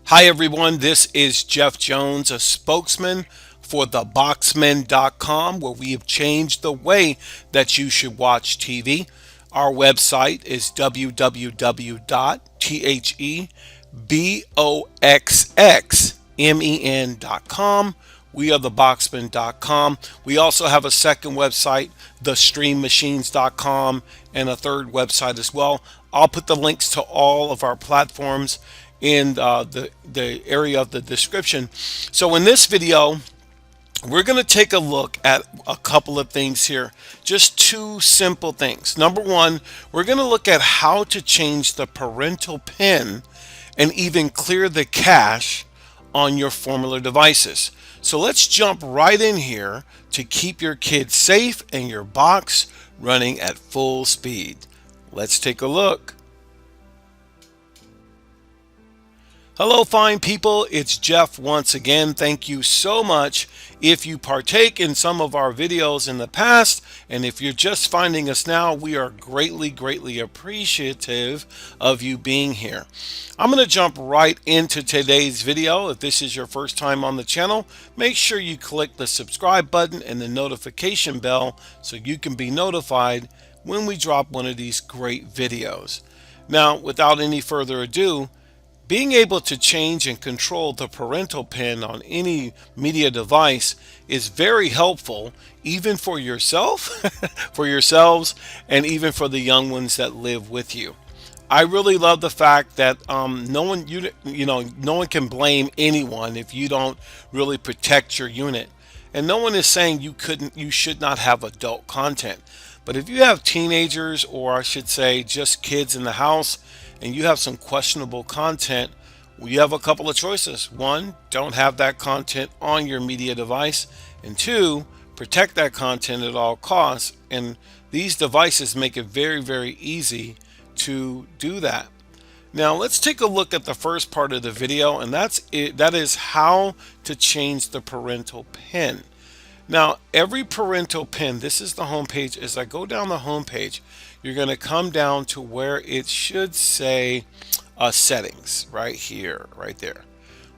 Hi everyone, this is Jeff Jones, a spokesman for theboxmen.com, where we have changed the way that you should watch TV. Our website is www.theboxxmen.com. We are theboxmen.com. We also have a second website, thestreammachines.com, and a third website as well. I'll put the links to all of our platforms in the area of the description. So in this video, we're going to take a look at a couple of things here. Just two simple things. Number one, we're going to look at how to change the parental PIN and even clear the cache on your Formuler devices. So let's jump right in here to keep your kids safe and your box running at full speed. Let's take a look. Hello, fine people. It's Jeff once again. Thank you so much if you partake in some of our videos in the past, and if you're just finding us now, we are greatly appreciative of you being here. I'm going to jump right into today's video. If this is your first time on the channel, make sure you click the subscribe button and the notification bell so you can be notified when we drop one of these great videos. Now, without any further ado, being able to change and control the parental PIN on any media device is very helpful, even for yourself, for yourselves, and even for the young ones that live with you. I really love the fact that no one can blame anyone if you don't really protect your unit, and no one is saying you should not have adult content. But if you have teenagers, or I should say just kids in the house, and you have some questionable content, well, you have a couple of choices. One, don't have that content on your media device, and two, protect that content at all costs. And these devices make it very easy to do that. Now let's take a look at the first part of the video, and that is how to change the parental PIN. Now, every parental PIN, this is the home page. As I go down the home page, you're going to come down to where it should say settings, right here, right there.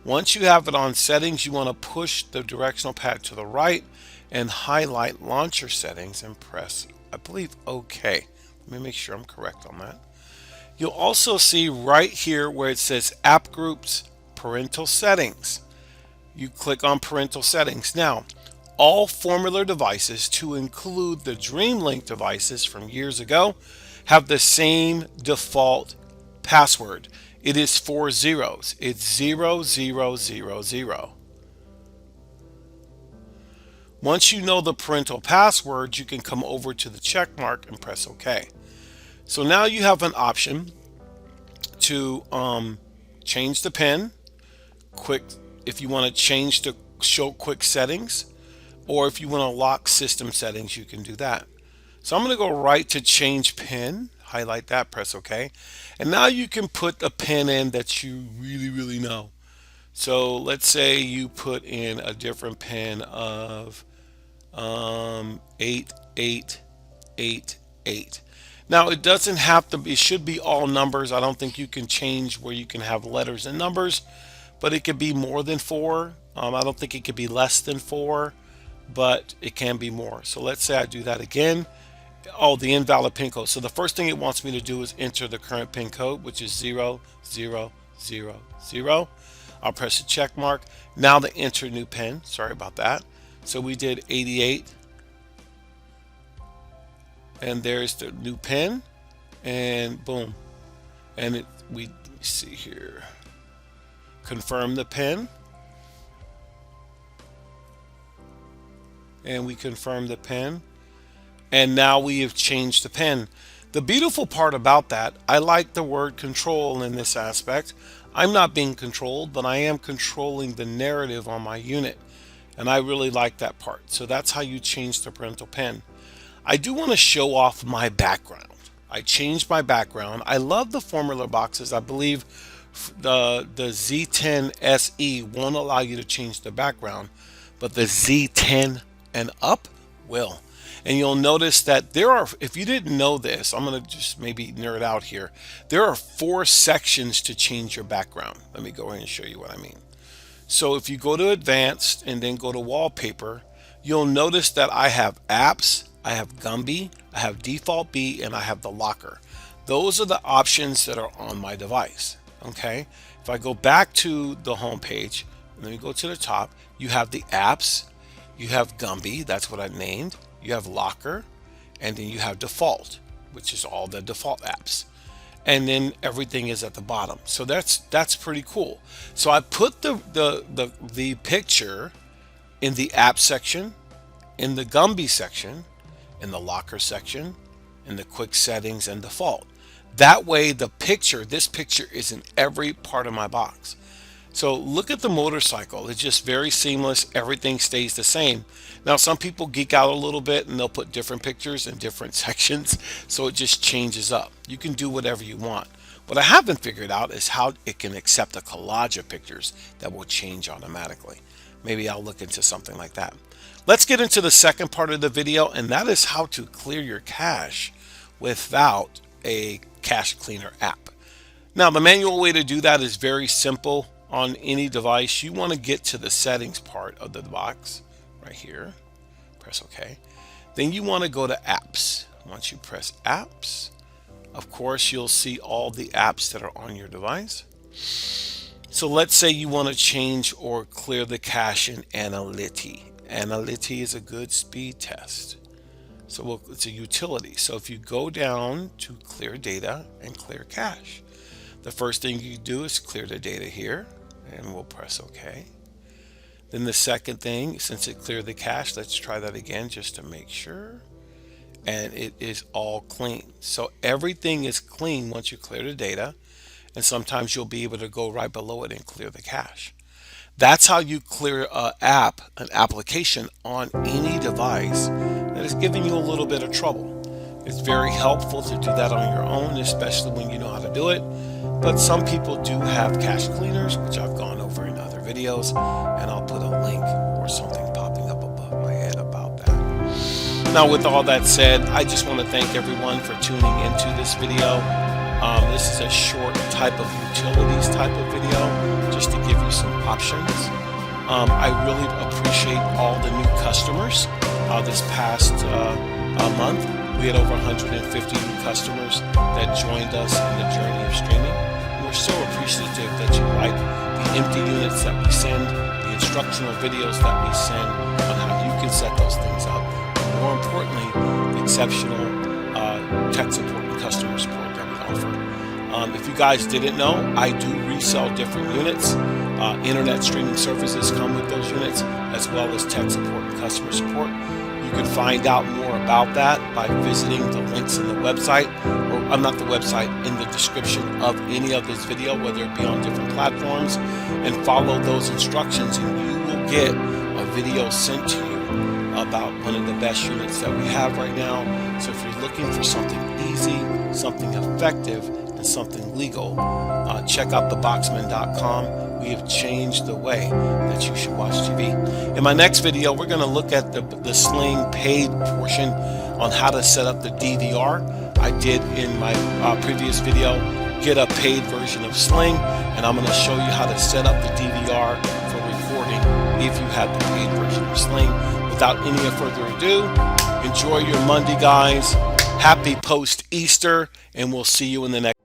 Once you have it on settings, you want to push the directional pad to the right and highlight launcher settings and press, I believe, OK. Let me make sure I'm correct on that. You'll also see right here where it says app groups, parental settings. You click on parental settings. Now, all Formuler devices, to include the DreamLink devices from years ago, have the same default password. It is 4 zeros. It's 0000. Once you know the parental password, you can come over to the check mark and press OK. So now you have an option to change the PIN, if you want to change the show quick settings, or if you want to lock system settings, you can do that. So I'm going to go right to change PIN, highlight that, press OK. And now you can put a PIN in that you really know. So let's say you put in a different PIN of 8888. Now it doesn't have to be, it should be all numbers. I don't think you can change where you can have letters and numbers, but it could be more than 4. I don't think it could be less than 4, but it can be more. So let's say I do that again. Oh, the invalid PIN code. So the first thing it wants me to do is enter the current PIN code, which is 0000. I'll press the check mark. Now to enter new PIN. Sorry about that. So we did 88. And there's the new PIN. And boom. And we see here. Confirm the PIN. And we confirm the PIN. And now we have changed the PIN. The beautiful part about that, I like the word control in this aspect. I'm not being controlled, but I am controlling the narrative on my unit. And I really like that part. So that's how you change the parental PIN. I do want to show off my background. I changed my background. I love the Formuler boxes. I believe the Z10 SE won't allow you to change the background, but the Z10 and up will. And you'll notice that there are, if you didn't know this, I'm going to just maybe nerd out here. There are 4 sections to change your background. Let me go ahead and show you what I mean. So if you go to advanced and then go to wallpaper, you'll notice that I have apps, I have Gumby, I have default B, and I have the locker. Those are the options that are on my device. Okay. If I go back to the home page, let me go to the top, you have the apps, you have Gumby, that's what I named, you have locker, and then you have default, which is all the default apps. And then everything is at the bottom. So that's pretty cool. So I put the picture in the app section, in the Gumby section, in the locker section, in the quick settings and default. That way this picture is in every part of my box. So look at the motorcycle. It's just very seamless. Everything stays the same. Now, some people geek out a little bit and they'll put different pictures in different sections. So it just changes up. You can do whatever you want. What I haven't figured out is how it can accept a collage of pictures that will change automatically. Maybe I'll look into something like that. Let's get into the second part of the video, and that is how to clear your cache without a cache cleaner app. Now, the manual way to do that is very simple. On any device, you want to get to the settings part of the box right here. Press OK. Then you want to go to apps. Once you press apps, of course, you'll see all the apps that are on your device. So let's say you want to change or clear the cache in Analytics. Analytics is a good speed test. So it's a utility. So if you go down to clear data and clear cache, the first thing you do is clear the data here, and we'll press OK. Then the second thing, since it cleared the cache, let's try that again just to make sure. And it is all clean. So everything is clean once you clear the data, and sometimes you'll be able to go right below it and clear the cache. That's how you clear an application on any device that is giving you a little bit of trouble. It's very helpful to do that on your own, especially when you know how to do it. But some people do have cache cleaners, which I've gone over in other videos, and I'll put a link or something popping up above my head about that. Now, with all that said, I just want to thank everyone for tuning into this video. This is a short type of utilities type of video, just to give you some options. I really appreciate all the new customers this past month. We had over 150 new customers that joined us in the journey of streaming. We're so appreciative that you like the empty units that we send, the instructional videos that we send on how you can set those things up, and more importantly, the exceptional tech support and customer support that we offer. If you guys didn't know, I do resell different units. Internet streaming services come with those units, as well as tech support and customer support. You can find out more about that by visiting the links in the website, or not the website, in the description of any of this video, whether it be on different platforms, and follow those instructions, and you will get a video sent to you about one of the best units that we have right now. So if you're looking for something easy, something effective, and something legal, check out theboxman.com. We have changed the way that you should watch TV. In my next video, we're going to look at the Sling paid portion on how to set up the DVR. I did in my previous video get a paid version of Sling, and I'm going to show you how to set up the DVR for recording if you have the paid version of Sling. Without any further ado, enjoy your Monday, guys. Happy post-Easter, and we'll see you in the next